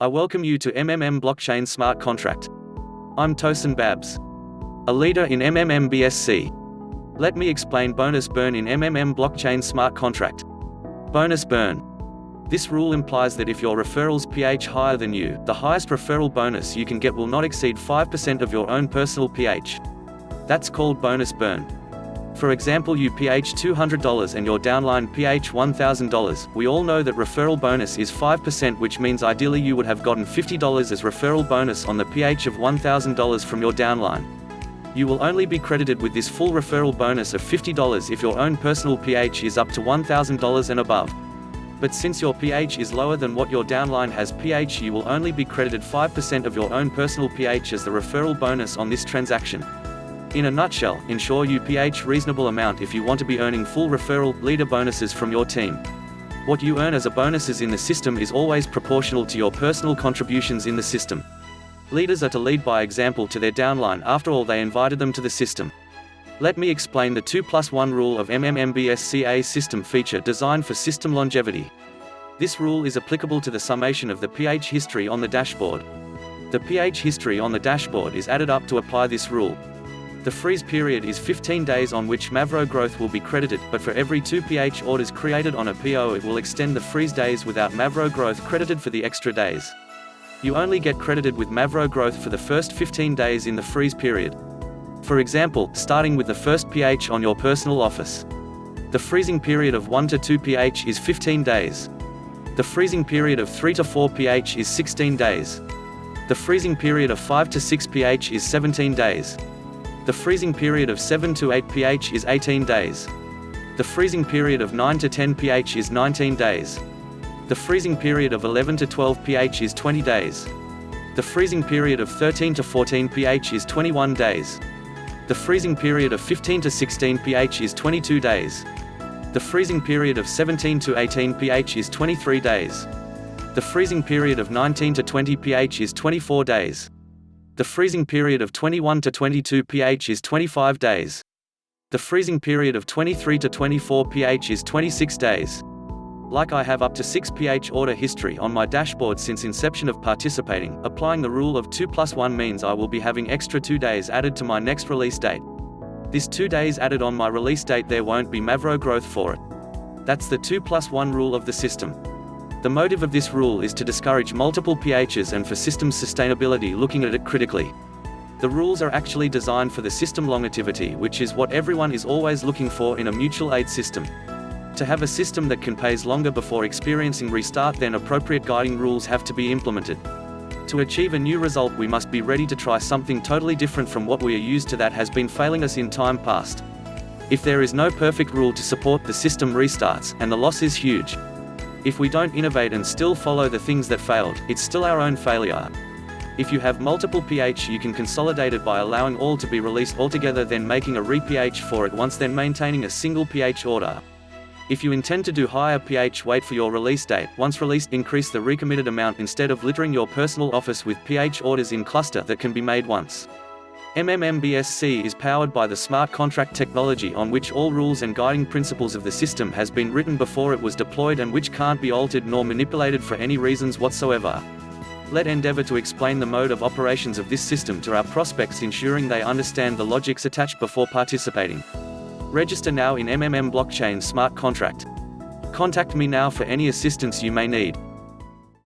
I welcome you to MMM Blockchain Smart Contract. I'm Tosin Babs, a leader in MMMBSC. Let me explain bonus burn in MMM Blockchain Smart Contract. Bonus burn. This rule implies that if your referral's pH higher than you, the highest referral bonus you can get will not exceed 5% of your own personal pH. That's called bonus burn. For example, you pH $200 and your downline pH $1,000. We all know that referral bonus is 5%, which means ideally you would have gotten $50 as referral bonus on the pH of $1,000 from your downline. You will only be credited with this full referral bonus of $50 if your own personal pH is up to $1,000 and above. But since your pH is lower than what your downline has pH, you will only be credited 5% of your own personal pH as the referral bonus on this transaction. In a nutshell, ensure you pH reasonable amount if you want to be earning full referral leader bonuses from your team. What you earn as a bonuses in the system is always proportional to your personal contributions in the system. Leaders are to lead by example to their downline. After all, they invited them to the system. Let me explain the 2+1 rule of MMMBSC, a system feature designed for system longevity. This rule is applicable to the summation of the pH history on the dashboard. The pH history on the dashboard is added up to apply this rule. The freeze period is 15 days on which Mavro growth will be credited, but for every 2 pH orders created on a PO, it will extend the freeze days without Mavro growth credited for the extra days. You only get credited with Mavro growth for the first 15 days in the freeze period. For example, starting with the first pH on your personal office. The freezing period of 1 to 2 pH is 15 days. The freezing period of 3 to 4 pH is 16 days. The freezing period of 5 to 6 pH is 17 days. The freezing period of 7 to 8 pH is 18 days. The freezing period of 9 to 10 pH is 19 days. The freezing period of 11 to 12 pH is 20 days. The freezing period of 13 to 14 pH is 21 days. The freezing period of 15 to 16 pH is 22 days. The freezing period of 17 to 18 pH is 23 days. The freezing period of 19 to 20 pH is 24 days. The freezing period of 21 to 22 pH is 25 days. The freezing period of 23 to 24 pH is 26 days. Like I have up to 6 pH order history on my dashboard since inception of participating, applying the rule of 2+1 means I will be having extra 2 days added to my next release date. This 2 days added on my release date, there won't be Mavro growth for it. That's the 2+1 rule of the system. The motive of this rule is to discourage multiple pHs and for system sustainability, looking at it critically. The rules are actually designed for the system longevity, which is what everyone is always looking for in a mutual aid system. To have a system that can pays longer before experiencing restart, then appropriate guiding rules have to be implemented. To achieve a new result, we must be ready to try something totally different from what we are used to that has been failing us in time past. If there is no perfect rule to support, the system restarts, and the loss is huge. If we don't innovate and still follow the things that failed, it's still our own failure. If you have multiple pH, you can consolidate it by allowing all to be released altogether, then making a re-pH for it once, then maintaining a single pH order. If you intend to do higher pH, wait for your release date. Once released, increase the recommitted amount instead of littering your personal office with pH orders in cluster that can be made once. MMMBSC is powered by the smart contract technology on which all rules and guiding principles of the system has been written before it was deployed and which can't be altered nor manipulated for any reasons whatsoever. Let's endeavor to explain the mode of operations of this system to our prospects, ensuring they understand the logics attached before participating. Register now in MMM Blockchain Smart Contract. Contact me now for any assistance you may need.